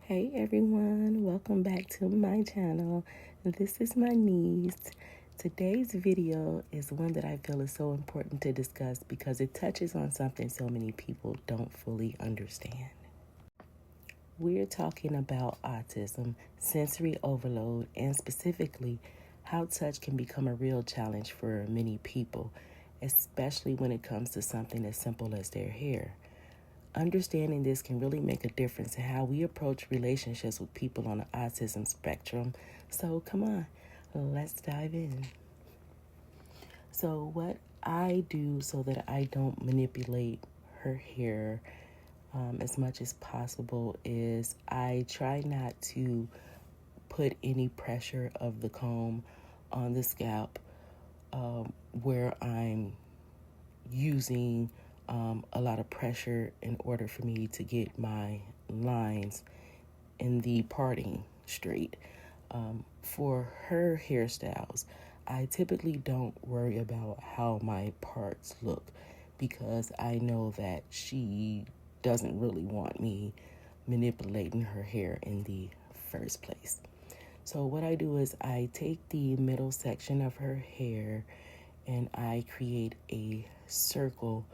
Hey everyone, welcome back to my channel. This is my niece. Today's video is one that I feel is so important to discuss because it touches on something so many people don't fully understand. We're talking about autism, sensory overload, and specifically how touch can become a real challenge for many people, especially when it comes to something as simple as their hair. Understanding this can really make a difference in how we approach relationships with people on the autism spectrum. So come on, let's dive in. So what I do so that I don't manipulate her hair as much as possible is I try not to put any pressure of the comb on the scalp where I'm using a lot of pressure in order for me to get my lines in the parting straight. For her hairstyles, I typically don't worry about how my parts look because I know that she doesn't really want me manipulating her hair in the first place. So what I do is I take the middle section of her hair and I create a circle,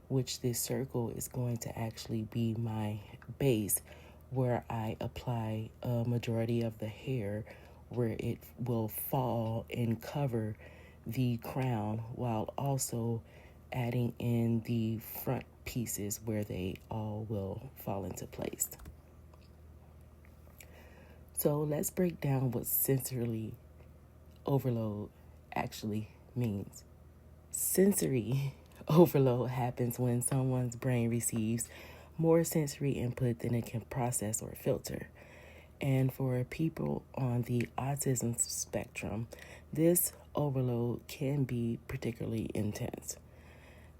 which this circle is going to actually be my base where I apply a majority of the hair where it will fall and cover the crown while also adding in the front pieces where they all will fall into place. So let's break down what sensory overload actually means. Sensory overload happens when someone's brain receives more sensory input than it can process or filter. And for people on the autism spectrum, this overload can be particularly intense.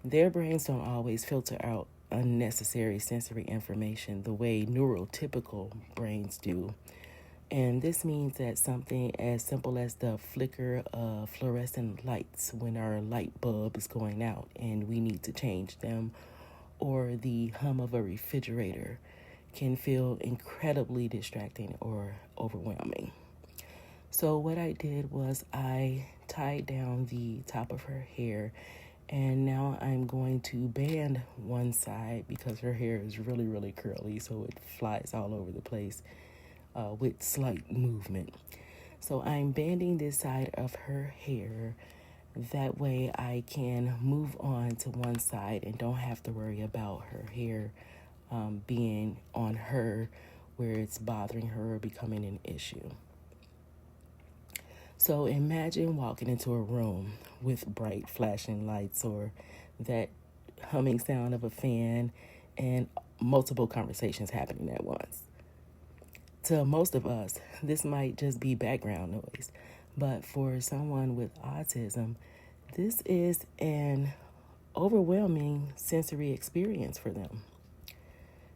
Their brains don't always filter out unnecessary sensory information the way neurotypical brains do. And this means that something as simple as the flicker of fluorescent lights when our light bulb is going out and we need to change them, or the hum of a refrigerator can feel incredibly distracting or overwhelming. So what I did was I tied down the top of her hair, and now I'm going to band one side because her hair is really, really curly, so it flies all over the place. With slight movement. So I'm banding this side of her hair. That way I can move on to one side and don't have to worry about her hair being on her where it's bothering her or becoming an issue. So imagine walking into a room with bright flashing lights or that humming sound of a fan and multiple conversations happening at once. To most of us, this might just be background noise, but for someone with autism, this is an overwhelming sensory experience for them.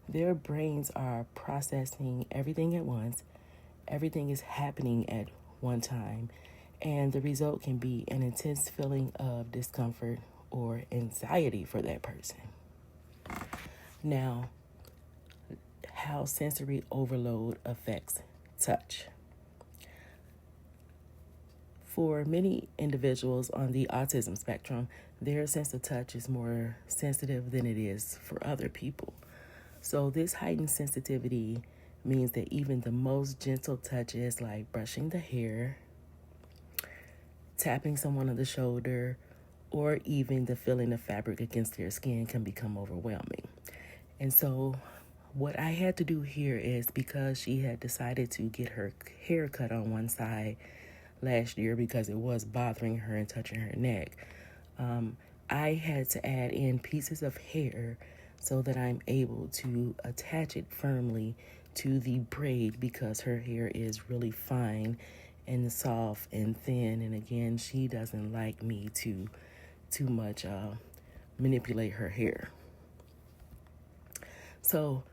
Their brains are processing everything at once, everything is happening at one time, and the result can be an intense feeling of discomfort or anxiety for that person. Now, how sensory overload affects touch. For many individuals on the autism spectrum, their sense of touch is more sensitive than it is for other people. So this heightened sensitivity means that even the most gentle touches like brushing the hair, tapping someone on the shoulder, or even the feeling of fabric against their skin can become overwhelming. And so what I had to do here is, because she had decided to get her hair cut on one side last year because it was bothering her and touching her neck, I had to add in pieces of hair so that I'm able to attach it firmly to the braid because her hair is really fine and soft and thin. And again, she doesn't like me to too much manipulate her hair. So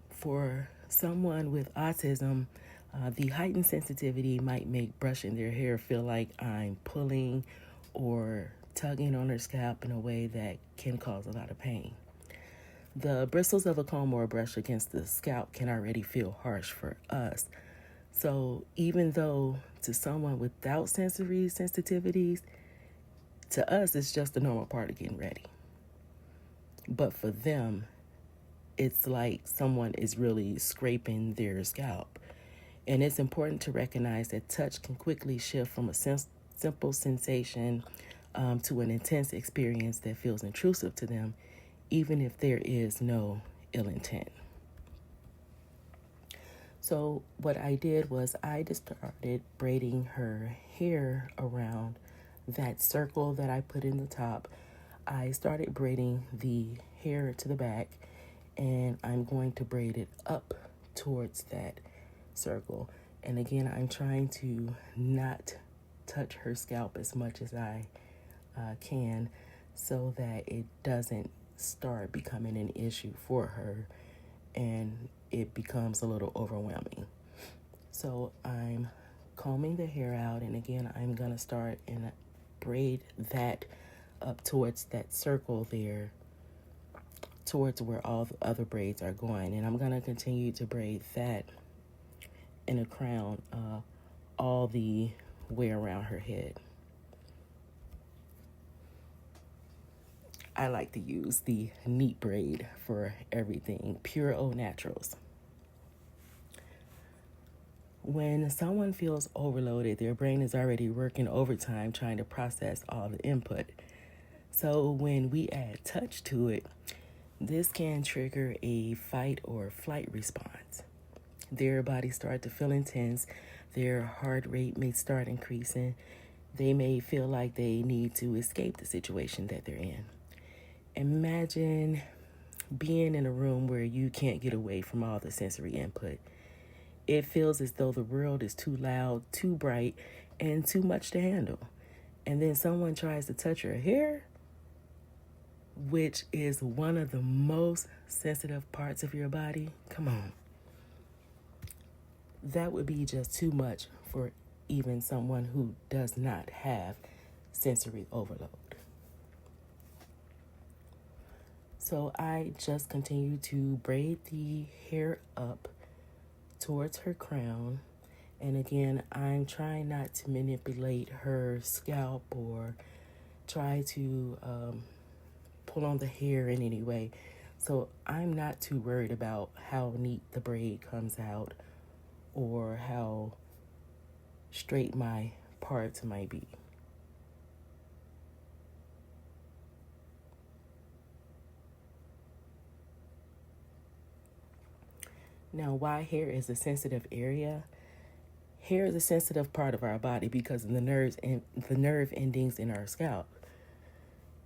for someone with autism, the heightened sensitivity might make brushing their hair feel like I'm pulling or tugging on her scalp in a way that can cause a lot of pain. The bristles of a comb or a brush against the scalp can already feel harsh for us. So even though to someone without sensory sensitivities, to us it's just a normal part of getting ready. But for them, it's like someone is really scraping their scalp. And it's important to recognize that touch can quickly shift from a simple sensation to an intense experience that feels intrusive to them, even if there is no ill intent. So what I did was I just started braiding her hair around that circle that I put in the top. I started braiding the hair to the back, and I'm going to braid it up towards that circle. And again, I'm trying to not touch her scalp as much as I can, so that it doesn't start becoming an issue for her and it becomes a little overwhelming. So I'm combing the hair out, and again, I'm gonna start and braid that up towards that circle there, towards where all the other braids are going. And I'm gonna continue to braid that in a crown all the way around her head. I like to use the neat braid for everything, pure au naturals. When someone feels overloaded, their brain is already working overtime trying to process all the input. So when we add touch to it, this can trigger a fight or flight response. Their bodies start to feel intense, their heart rate may start increasing, they may feel like they need to escape the situation that they're in. Imagine being in a room where you can't get away from all the sensory input. It feels as though the world is too loud, too bright, and too much to handle. And then someone tries to touch your hair, which is one of the most sensitive parts of your body. Come on. That would be just too much for even someone who does not have sensory overload. So I just continue to braid the hair up towards her crown. And again, I'm trying not to manipulate her scalp or try to pull on the hair in any way. So I'm not too worried about how neat the braid comes out or how straight my parts might be. Now, why hair is a sensitive area? Hair is a sensitive part of our body because of the nerves and the nerve endings in our scalp.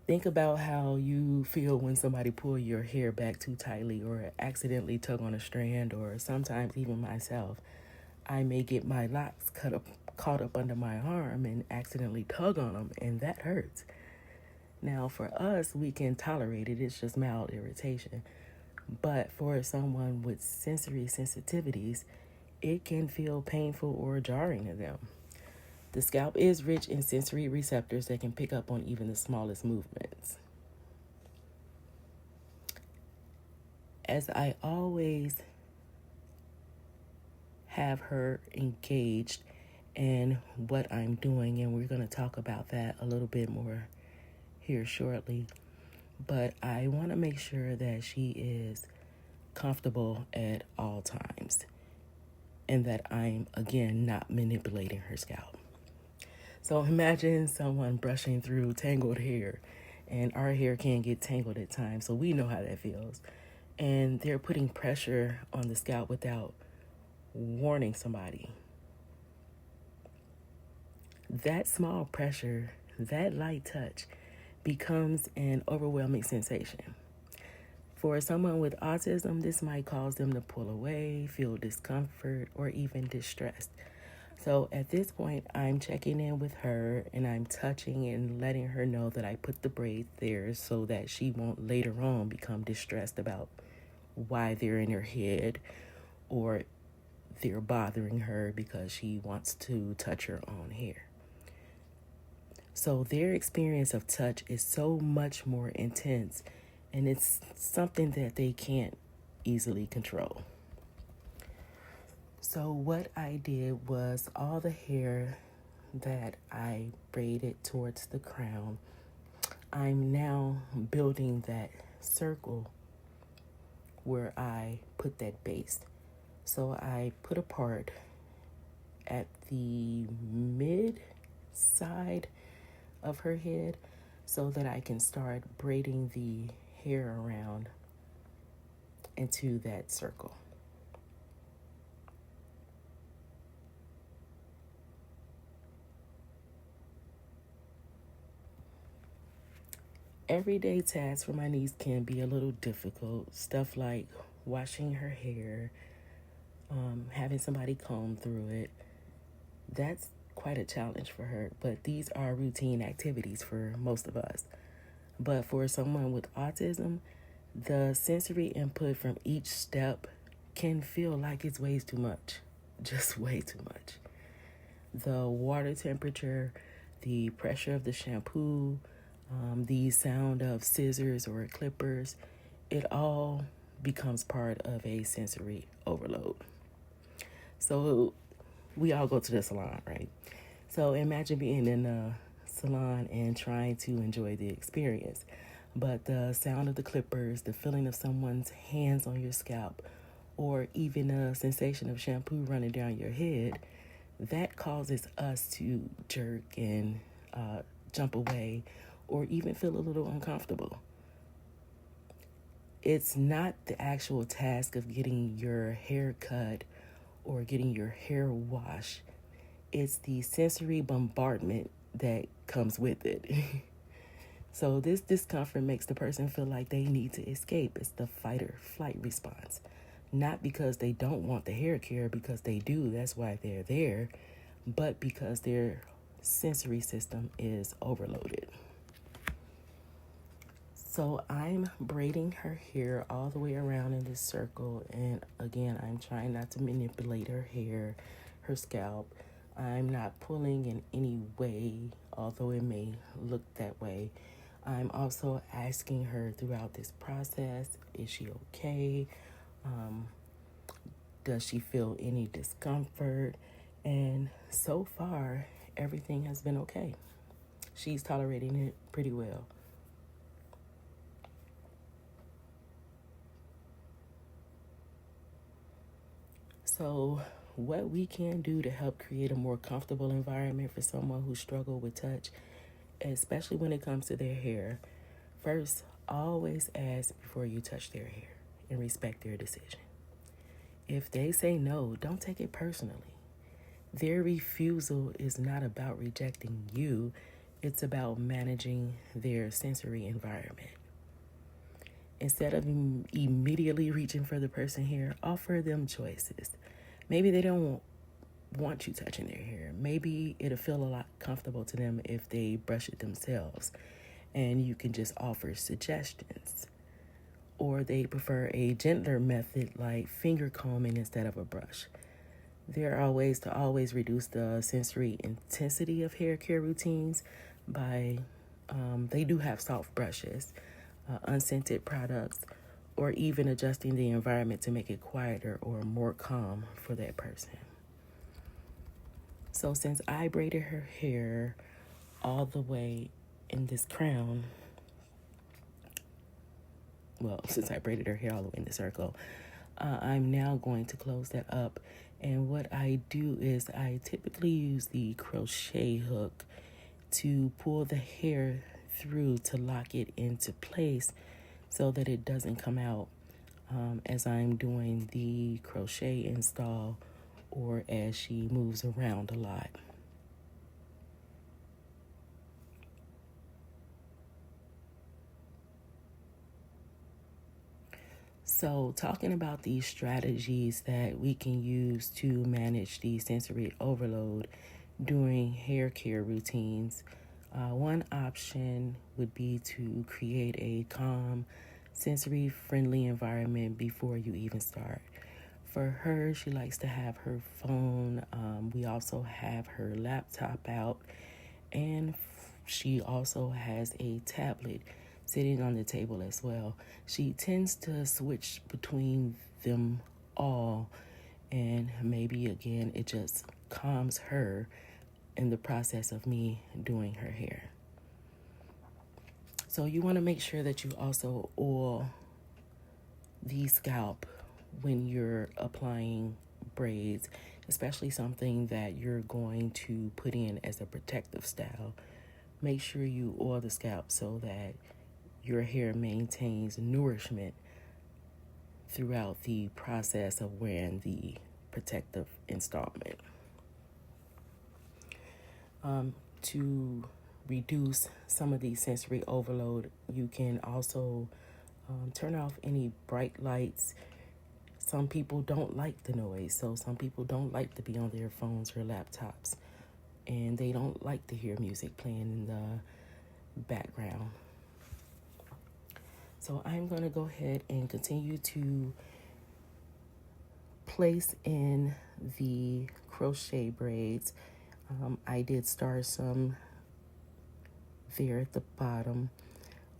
Think about how you feel when somebody pulls your hair back too tightly or accidentally tug on a strand, or sometimes even myself. I may get my locks caught up under my arm and accidentally tug on them, and that hurts. Now, for us, we can tolerate it. It's just mild irritation. But for someone with sensory sensitivities, it can feel painful or jarring to them. The scalp is rich in sensory receptors that can pick up on even the smallest movements. As I always have her engaged in what I'm doing, and we're going to talk about that a little bit more here shortly, but I want to make sure that she is comfortable at all times and that I'm, again, not manipulating her scalp. So imagine someone brushing through tangled hair, and our hair can get tangled at times, so we know how that feels. And they're putting pressure on the scalp without warning somebody. That small pressure, that light touch, becomes an overwhelming sensation. For someone with autism, this might cause them to pull away, feel discomfort, or even distressed. So at this point, I'm checking in with her and I'm touching and letting her know that I put the braids there so that she won't later on become distressed about why they're in her head or they're bothering her because she wants to touch her own hair. So their experience of touch is so much more intense and it's something that they can't easily control. So what I did was all the hair that I braided towards the crown, I'm now building that circle where I put that base. So I put a part at the mid side of her head so that I can start braiding the hair around into that circle. Everyday tasks for my niece can be a little difficult. Stuff like washing her hair, having somebody comb through it. That's quite a challenge for her, but these are routine activities for most of us. But for someone with autism, the sensory input from each step can feel like it's way too much, just way too much. The water temperature, the pressure of the shampoo, the sound of scissors or clippers, it all becomes part of a sensory overload. So we all go to the salon, right? So imagine being in a salon and trying to enjoy the experience. But the sound of the clippers, the feeling of someone's hands on your scalp, or even a sensation of shampoo running down your head, that causes us to jerk and jump away or even feel a little uncomfortable. It's not the actual task of getting your hair cut or getting your hair washed. It's the sensory bombardment that comes with it. So this discomfort makes the person feel like they need to escape. It's the fight or flight response. Not because they don't want the hair care, because they do, that's why they're there, but because their sensory system is overloaded. So I'm braiding her hair all the way around in this circle, and again, I'm trying not to manipulate her hair, her scalp. I'm not pulling in any way, although it may look that way. I'm also asking her throughout this process, is she okay? Does she feel any discomfort? And so far, everything has been okay. She's tolerating it pretty well. So what we can do to help create a more comfortable environment for someone who struggles with touch, especially when it comes to their hair. First, always ask before you touch their hair and respect their decision. If they say no, don't take it personally. Their refusal is not about rejecting you, it's about managing their sensory environment. Instead of immediately reaching for the person here, offer them choices. Maybe they don't want you touching their hair. Maybe it'll feel a lot comfortable to them if they brush it themselves, and you can just offer suggestions. Or they prefer a gentler method like finger combing instead of a brush. There are ways to always reduce the sensory intensity of hair care routines by, they do have soft brushes, unscented products, or even adjusting the environment to make it quieter or more calm for that person. So since I braided her hair all the way in this crown, since I braided her hair all the way in the circle, I'm now going to close that up. And what I do is I typically use the crochet hook to pull the hair through to lock it into place so that it doesn't come out as I'm doing the crochet install or as she moves around a lot. So talking about these strategies that we can use to manage the sensory overload during hair care routines, one option would be to create a calm, sensory-friendly environment before you even start. For her, she likes to have her phone. We also have her laptop out, and she also has a tablet sitting on the table as well. She tends to switch between them all, and maybe again it just calms her in the process of me doing her hair. So you want to make sure that you also oil the scalp when you're applying braids, especially something that you're going to put in as a protective style. Make sure you oil the scalp so that your hair maintains nourishment throughout the process of wearing the protective installment. To reduce some of the sensory overload, you can also turn off any bright lights. Some people don't like the noise, so some people don't like to be on their phones or laptops, and they don't like to hear music playing in the background. So I'm going to go ahead and continue to place in the crochet braids. I did start some there at the bottom,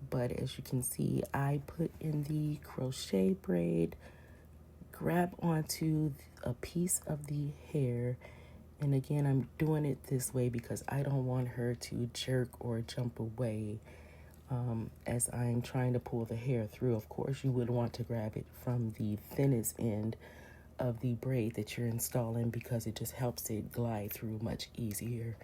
but as you can see, I put in the crochet braid, grab onto a piece of the hair, and again, I'm doing it this way because I don't want her to jerk or jump away as I'm trying to pull the hair through. Of course, you would want to grab it from the thinnest end of the braid that you're installing because it just helps it glide through much easier.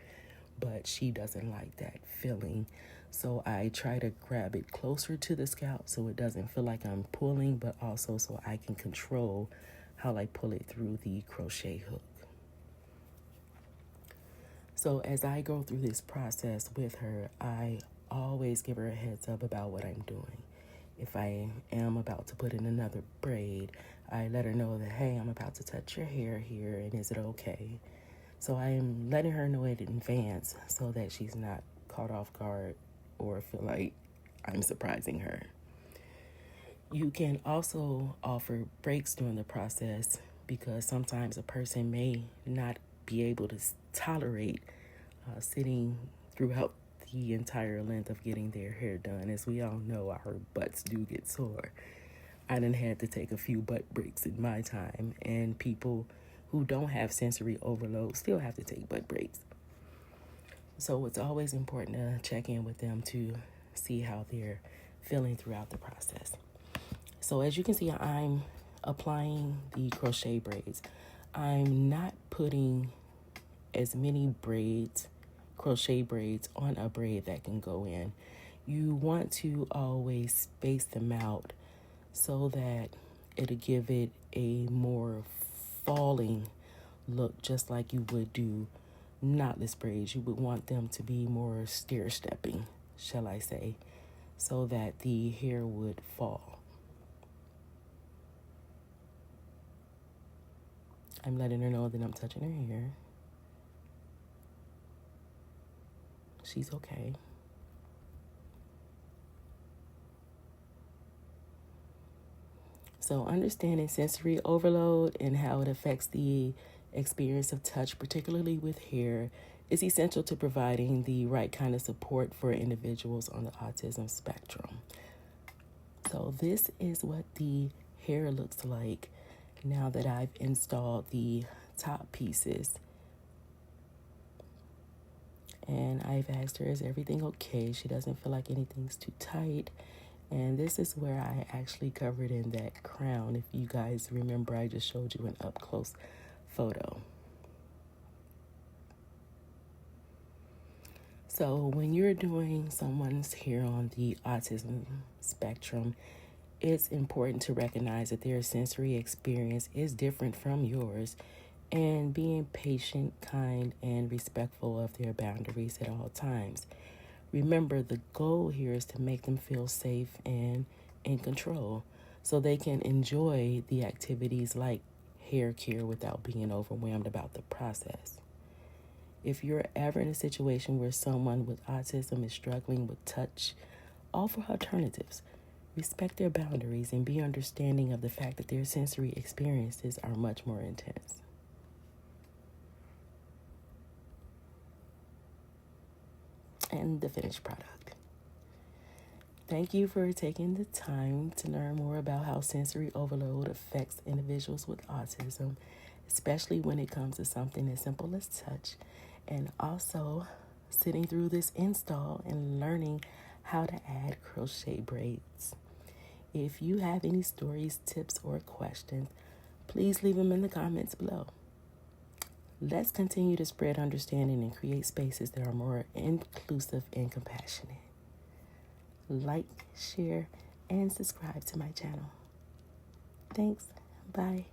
But she doesn't like that feeling, so I try to grab it closer to the scalp so it doesn't feel like I'm pulling, but also so I can control how I pull it through the crochet hook. So as I go through this process with her, I always give her a heads up about what I'm doing. If I am about to put in another braid, I let her know that, hey, I'm about to touch your hair here, and is it okay? So I am letting her know it in advance so that she's not caught off guard or feel like I'm surprising her. You can also offer breaks during the process because sometimes a person may not be able to tolerate sitting throughout the entire length of getting their hair done. As we all know, our butts do get sore. I done had to take a few butt breaks in my time, and people who don't have sensory overload still have to take butt breaks. So it's always important to check in with them to see how they're feeling throughout the process. So as you can see, I'm applying the crochet braids. I'm not putting as many braids, crochet braids, on a braid that can go in. You want to always space them out so that it'll give it a more falling look, just like you would do knotless braids. You would want them to be more stair-stepping, shall I say, so that the hair would fall. I'm letting her know that I'm touching her hair. She's okay. So understanding sensory overload and how it affects the experience of touch, particularly with hair, is essential to providing the right kind of support for individuals on the autism spectrum. So this is what the hair looks like now that I've installed the top pieces. And I've asked her, is everything okay? She doesn't feel like anything's too tight. And this is where I actually covered in that crown. If you guys remember, I just showed you an up-close photo. So when you're doing someone's hair on the autism spectrum, it's important to recognize that their sensory experience is different from yours, and being patient, kind, and respectful of their boundaries at all times. Remember, the goal here is to make them feel safe and in control so they can enjoy the activities like hair care without being overwhelmed about the process. If you're ever in a situation where someone with autism is struggling with touch, offer alternatives. Respect their boundaries and be understanding of the fact that their sensory experiences are much more intense. And the finished product. Thank you for taking the time to learn more about how sensory overload affects individuals with autism, especially when it comes to something as simple as touch, and also sitting through this install and learning how to add crochet braids. If you have any stories, tips, or questions, please leave them in the comments below. Let's continue to spread understanding and create spaces that are more inclusive and compassionate. Like, share, and subscribe to my channel. Thanks. Bye.